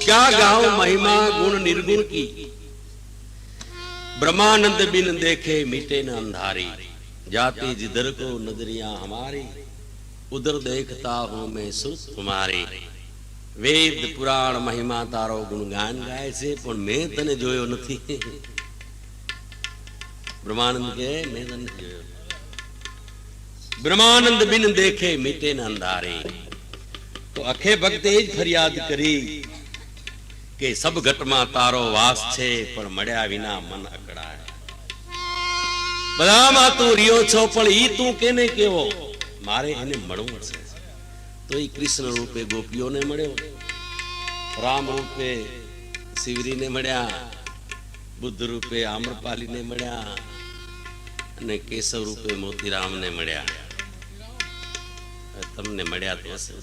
क्या गाओ महिमा गुण निर्गुण की, ब्रह्मानंद बिन देखे मिटे न अंधारी, जाती जिधर को नजरिया हमारी, उधर देखता हूं मैं सुत तुम्हारी। वेद पुराण महिमा तारो गुणगान गाय से पण मैं तने जोयो नथी। ब्रह्मानंद के मैं तने जोयो, ब्रह्मानंद बिन देखे मिटे न अंधारे। तो अखे भक्ते ज फरियाद करी के सब घट में तारो वास छे पण मळ्या विना मन अकड़ाय। बधा में तू रियो छो पण ई तू केने केवो, मारे एने मळवू छे। तो ई कृष्ण रूपे गोपियों ने मळ्यो, राम रूपे शिवरी ने मळ्या, बुद्ध रूपे आम्रपाली ने मळ्या अने केशव रूपे मोतीराम ने मळ्या। तमने मळ्या तो हशे।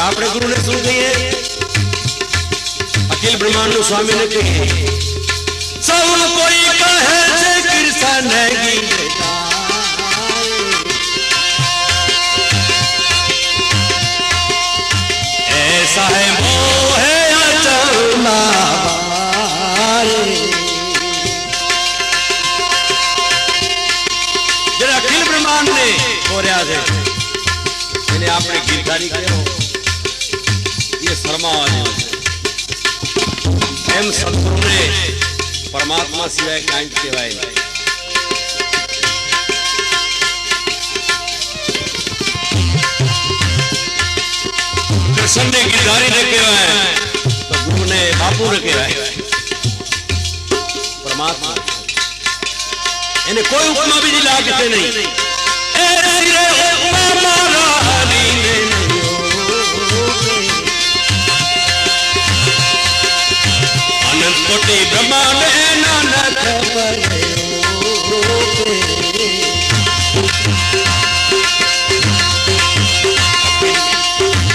अपने गुरु ने सुन गई है, अखिल ब्रह्मांड स्वामी ने कही, सब कोई कहे जे कृष्ण गीता, ऐसा है मोह अचल मारे। जरा अखिल ब्रह्मांड ने बोलिया है, मैंने आपने गीतधारी कहो ये शर्मा एम सतगुरु ने परमात्मा सिवाय कांई कहेवाय नहीं। कृष्ण ने गिरधारी ने कहेवाय तो गुरु ने बापू ने कहेवाय। परमात्मा इन्हें कोई उपमा भी लागते नहीं। कोटि ब्रह्मांड नानक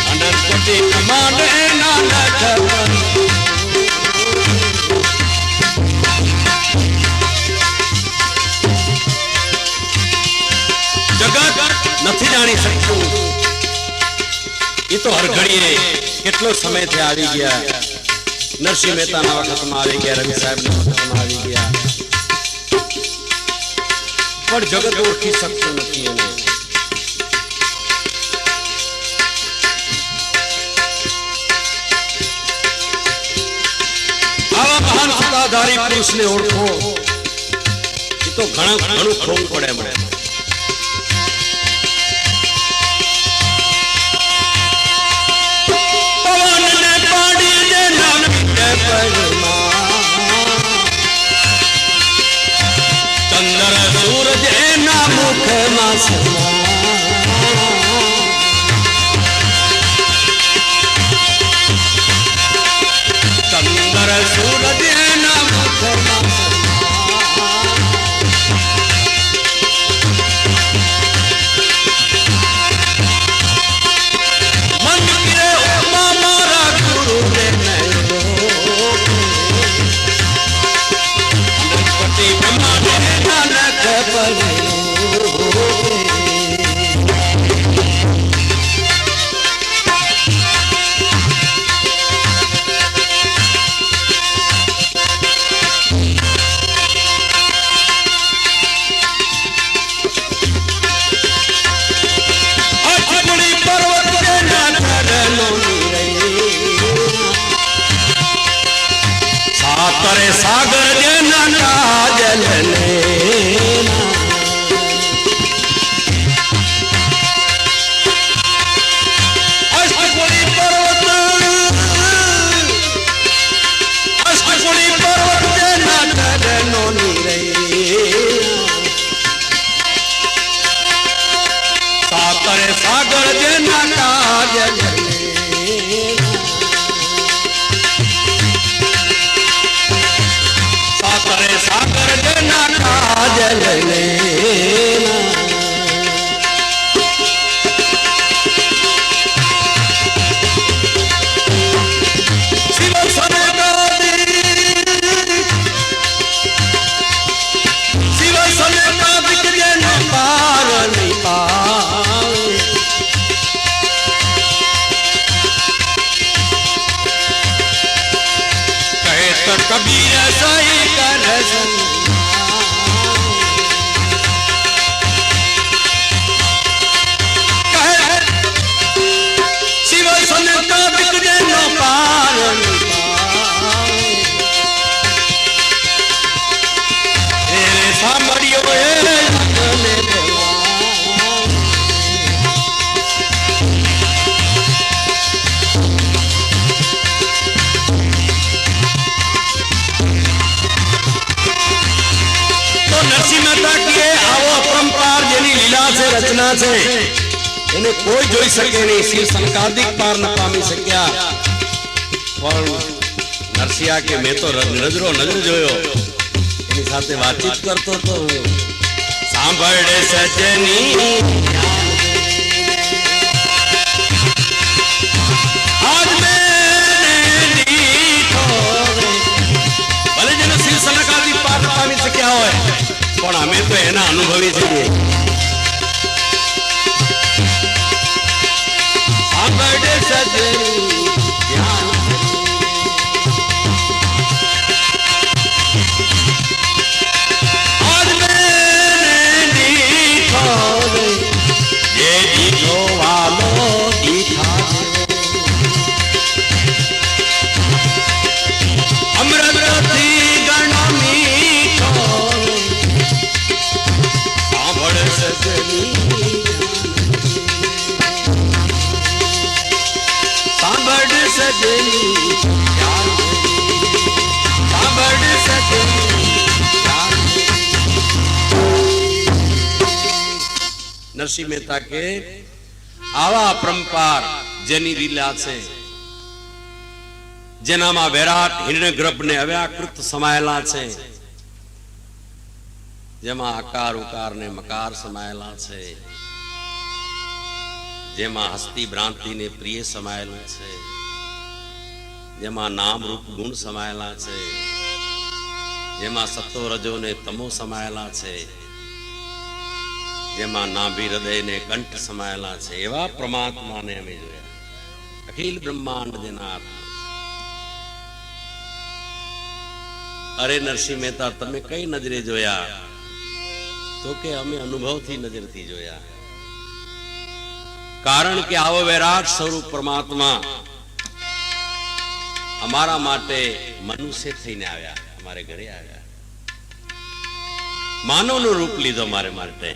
अनंत कोटि ब्रह्मांड नानक जगत नहीं जानी सकते। ये तो हर घड़ीए केटलो समय थे आवी गया। नरसिंह मेहता ना वक्त में आई गया, रवि साहब ना वक्त में आई गया, पर जगत ओळखी सकतो नथी। आवा महान सत्ताधारी पुरुष ने ओळखो ये तो घणું खोવું પડે મને। चंद्र सूरज ना मुख में समा, चंद्र सूरज ना मुख में मन के उपमा मारा गुरु ने ब्रह्मांड नानक सातर सागर जेना काजल नैना अष्टकुड़ी पर्वत जेना गगनो निरैया सातर सागर जेना काजल सागर जेना काजल नैना शिव सने कादिक जेना पार नहीं पाए कहे तो कबीर सही कर शिव सन कादिक जेना पार रे सामरियो નરસિંહ મહેતા કે આવો પરંપરા જેની લીલા છે રચના છે એને કોઈ જોઈ શકે નહીં શ્રી સંકાદિક પાર ન પામી શક્યા પણ નરસિંહ કે મેં તો નજર જોયો એની સાથે વાતચીત કરતો તો સાંભળે સજની આજ મેં દીઠો ભલે જેને શ્રી સંકાદિક પાર ન પામી શક્યા હોય પણ અમે તો એના અનુભવી છીએ સાંભળે સજની આજ મેં દીઠો જે દીઠો વાલો દીઠા અમૃતથી ગણ મીઠો સાંભળ સજની સાંભળ સજની સાંભળ સજની નરસિંહ મહેતા કે આવા પરંપાર જેની લીલા છે જેનામાં વિરાટ હિરણ્યગર્ભ ને અવ્યાકૃત સમાયેલા છે જેમાં આકાર ઉકાર ને મકાર સમાયેલા છે જેમાં હસ્તી ભ્રાંતિ ને પ્રિય સમાયેલું છે જેમાં નામ રૂપ ગુણ સમાયેલા છે જેમાં સત્વ રજો ને તમો સમાયેલા છે જેમાં નાભી હૃદય ને કંઠ સમાયેલા છે એવા પરમાત્માને અમે જોયા અખિલ બ્રહ્માંડ જેના આત્મા અરે નરસિંહ મહેતા તમે કઈ નજરે જોયા તો કે અમે અનુભવથી નજરથી જોયા કારણ કે આવો વિરાટ સ્વરૂપ પરમાત્મા અમારા માટે મનુષ્ય થઈને આવ્યા અમારે ઘરે આવ્યા માનવનું રૂપ લીધો મારે માટે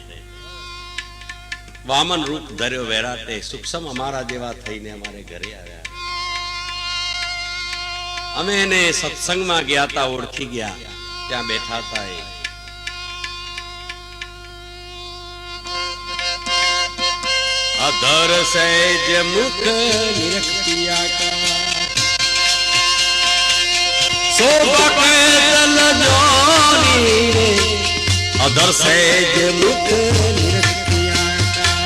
વામન રૂપ ધર્યો વિરાટે સૂક્ષ્મ અમારા જેવા થઈને અમારે ઘરે આવ્યા અમે એને સત્સંગમાં ગયા હતા ઓળખી ગયા ત્યાં બેઠા હતા એ અધર સહેજ મુખ નિરખિયા કા શોભક દલ જોની રે અધર સહેજ મુખ નિરખિયા કા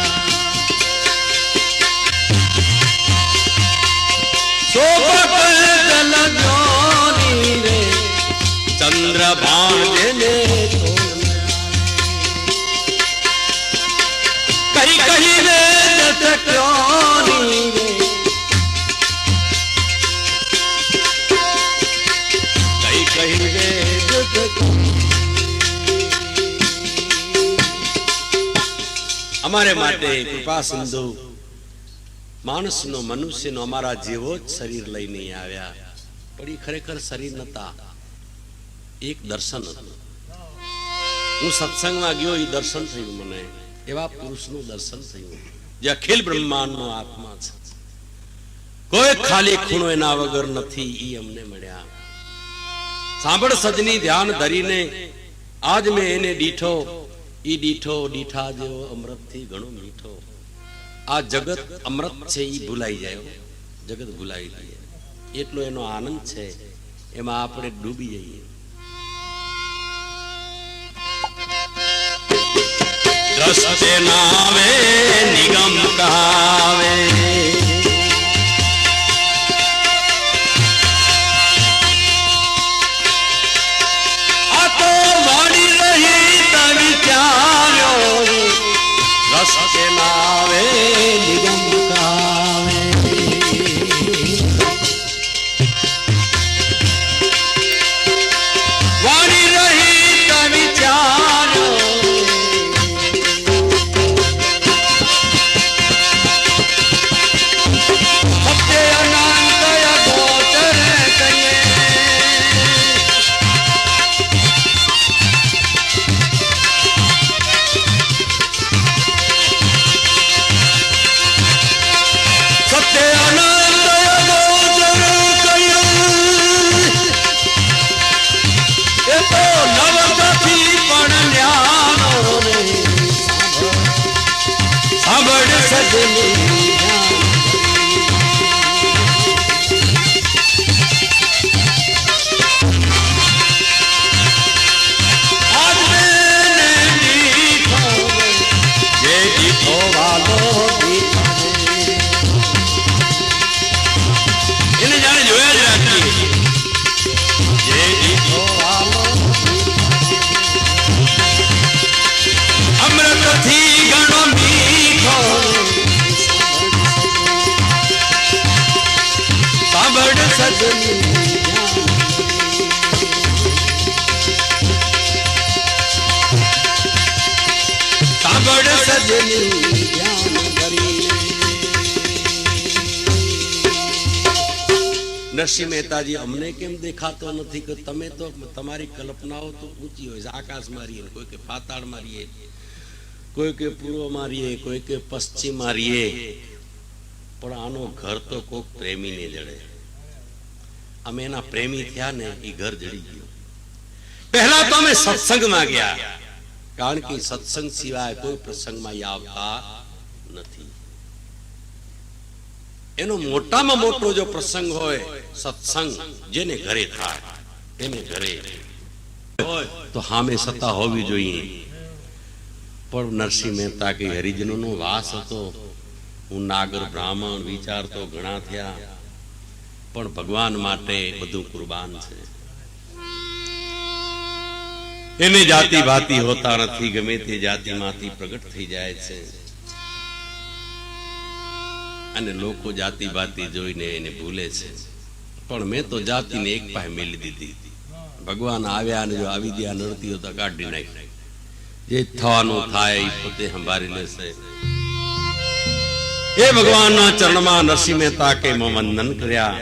શોભક દલ જોની રે ચંદ્ર ભાણ જેને કઈ કઈ રે અમારે માટે કૃપા સિંધુ માણસનો મનુષ્યનો અમારા જેવો જ શરીર લઈને આવ્યા પણ એ ખરેખર શરીર નતા એક દર્શન હતું. હું સત્સંગમાં ગયો, એ દર્શન થયું મને. એવા પુરુષનું દર્શન થયું જે અખિલ બ્રહ્માંડનો આત્મા છે. કોઈ ખાલી ખૂણો એના વગર નથી. ઈ અમને મળ્યા. સાંભળ સજની ધ્યાન ધરીને આજ મેં એને દીઠો. ઈ દીઠો દીઠા જેવો અમૃતથી ઘણો મીઠો. આ જગત અમૃત છે, ઈ ભૂલાઈ જાય. જગત ભૂલાઈ જાય એટલો એનો આનંદ છે. એમાં આપણે ડૂબી જઈએ. રસ્તે નાવે નિગમ કહાવે, આ તો વાણી રહી તવી ચાર્યો. રસ્તે નાવે નિગમ કહાવે, વાણી રહી તવી ચાર્યો. નરસિંહ મહેતાજી, અમને કેમ દેખાતો નથી કે તમે તો તમારી કલ્પનાઓ તો ઊંચી હોય છે. આકાશમાં રહીએ, કોઈ કે પાતાળમાં રહીએ, કોઈ કે પૂર્વમાં રહીએ, કોઈ કે પશ્ચિમમાં રહીએ, પણ આનો ઘર તો કોક પ્રેમીને જડે. અમે એના પ્રેમી થયા ને, એ ઘર જડી ગયું. પહેલા તો અમે સત્સંગમાં ગયા, કારણ કે સત્સંગ સિવાય કોઈ પ્રસંગમાં આવતા નથી. એનો મોટામાં મોટો જો પ્રસંગ હોય સત્સંગ, જેને ઘરે થાય એને ઘરે તો સામે સત્તા હોવી જોઈએ. પણ નરસિંહ મહેતા કે હરિજનોનો વાસ હતો. હું નાગર બ્રાહ્મણ વિચાર તો ઘણા થયા, પણ ભગવાન માટે બધું કુરબાન છે. એને જાતિ ભાતિ હોતા નથી, ગમે તે જાતિમાંથી પ્રગટ થઈ જાય છે. અને લોકો જાતિ ભાતિ જોઈને એને ભૂલે છે. પણ મેં તો જાતિને એક પાસે મેલી દીધી. ભગવાન આવ્યા અને જો આવી ગયા નડતી તો કાઢી નાખી. જે થવાનું થાય એ પોતે સંભાળી લેશે. એ ભગવાનના ચરણમાં નરસિંહ મહેતા કે વંદન કર્યા.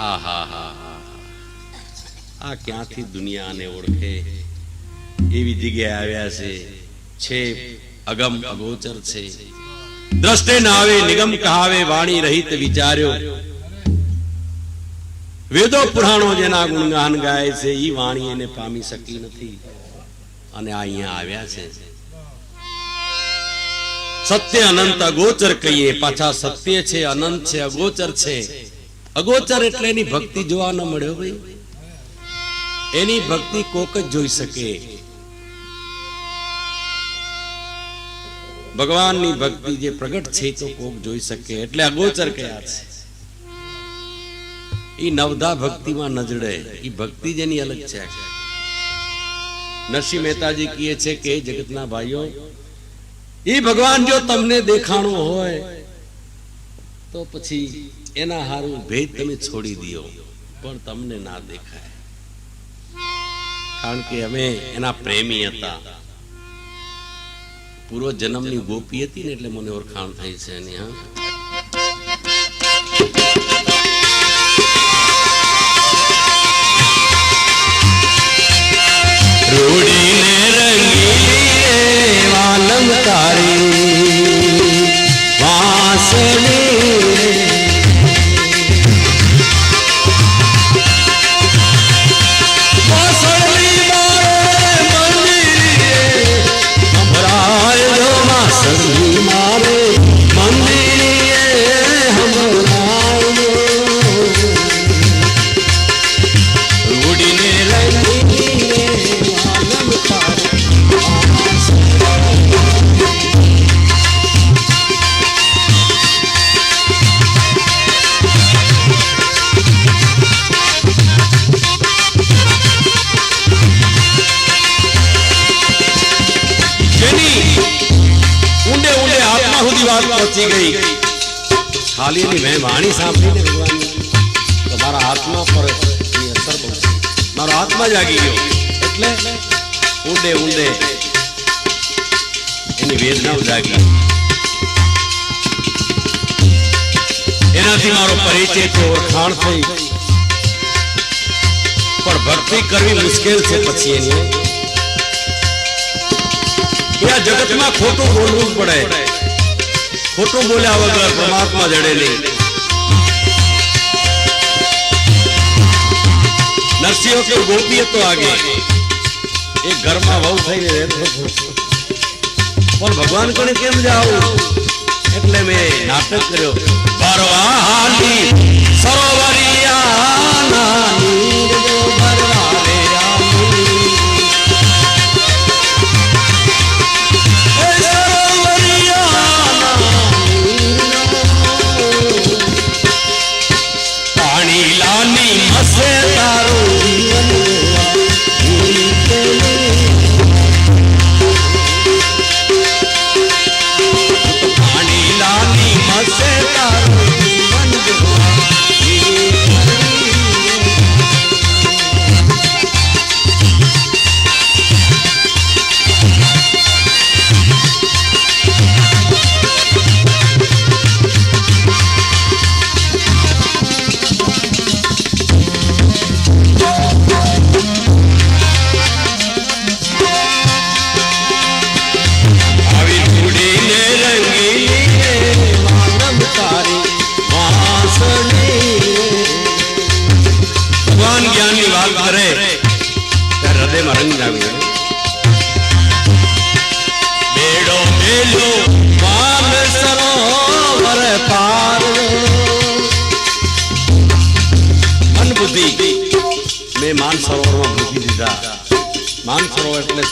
આહા હા હા, આ ક્યાંથી દુનિયાને ઓળખે એવી જગ્યાએ આવ્યા છે. અગમ અગોચર છે. દ્રષ્ટે નાવે નિગમ કહાવે, વાણી રહિત વિચાર્યો. વેદો પુરાણો જેના ગુણગાન ગાય છે, ઈ વાણી એને પામી શકી નથી. અને આ અહીંયા આવ્યા છે. સત્ય અનંત અગોચર કહીએ, પાછા સત્ય છે, અનંત છે, અગોચર છે. અગોચર એટલે એની ભક્તિ જોવા ન મળ્યો ભાઈ. એની ભક્તિ કોક જ જોઈ શકે. ભગવાનની ભક્તિ જે પ્રગટ છે તો કોક જોઈ શકે, એટલે અગોચર કયા છે. ઈ નવધા ભક્તિમાં નજડે. ઈ ભક્તિ જેની અલગ છે. નરસિંહ મહેતાજી કહે છે કે જગતના ભાઈઓ, ઈ ભગવાન જો તમને દેખાણો હોય તો પછી એના હારું ભેદ તમે છોડી દો, પણ તમને ના દેખાય. કારણ કે અમે એના પ્રેમી હતા. પૂર્વ જન્મની ગોપી હતી ને, એટલે મને ઓળખાણ થઈ છે એની. હા, વાસણી મારે મંદિરે હમણાયો ઉડીને રંગીને વાલમ તારો बात पहुंची गई खाली नहीं मैं वाणी सांभळी ने भगवान तो मारा आत्मा पर एनी असर पहुंची मारो आत्मा जागी गयो એટલે ઊંડે ઊંડે એની વેદના જાગી એનાથી મારો પરિચય તો ઓળખાણ થઈ પણ ભક્તિ કરવી મુશ્કેલ છે પછી એની આ જગતમાં ખોટું બોલવું પડે खोटू बोलिया वगर परमात्मा जड़े नहीं नरसिंह के गोपी तो आगे एक घर में वहू थई पण भगवान कने केम जाऊ એટલે मैं नाटक कर्यो भरवाली सरोवरिया नीर जो भरवाले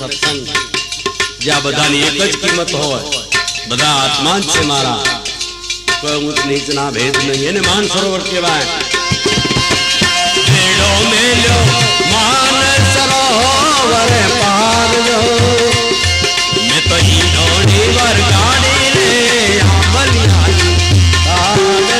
सत्संग ज्या बधानी एक ज कीमत हो बधा आत्मा से मारा कोई ऊंच नीच ना भेद नहीं है मान सरोवर कहवाय मेलो मेलो मान सरोवर पार जो मैं तो ही डोली वर गाड़ी रे आमलियाली ताल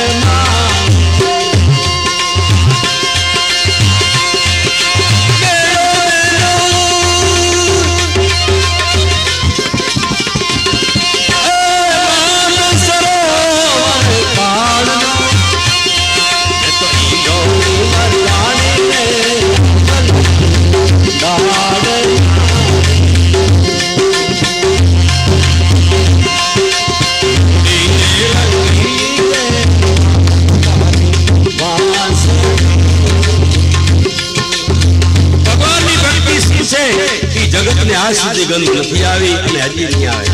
आज सुधी गंध नहीं आई અને હજી નહીં આવે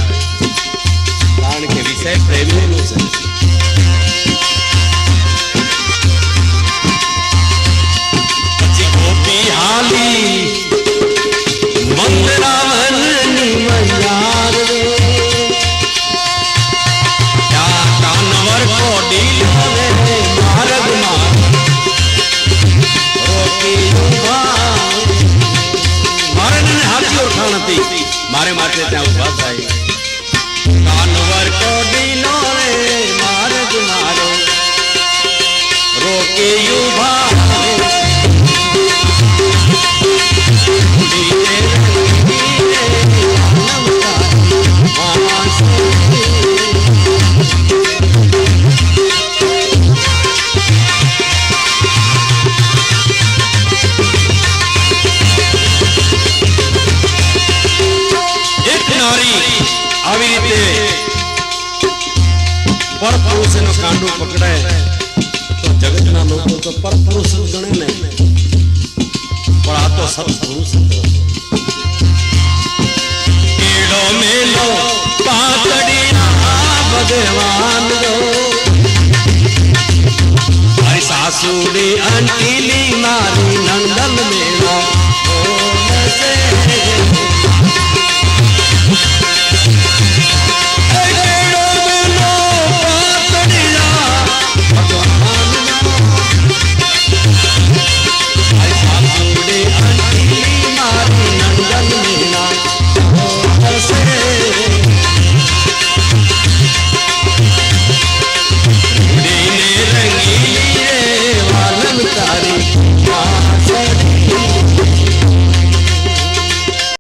કારણ કે વિષય પ્રેમીનો છે પછી ગોપી હાલી મંદરાવનની મયાર રે યા કાનવર કો ડીલો રે માર્ગ માં રોકી मारे माटे त्या उभा थाई कानवर को डीलो रे मार्ग मारो रोके युभा पर पुरुष नो कांडो पकड़े तो जगत ना लोग तो पर पुरुष गणे ने पर आ तो सब पुरुष केड़ो मेलो पातड़ी जवान रो भाई सासुड़ी अंटीली मारी नंदन मेरा बोल से रंगीली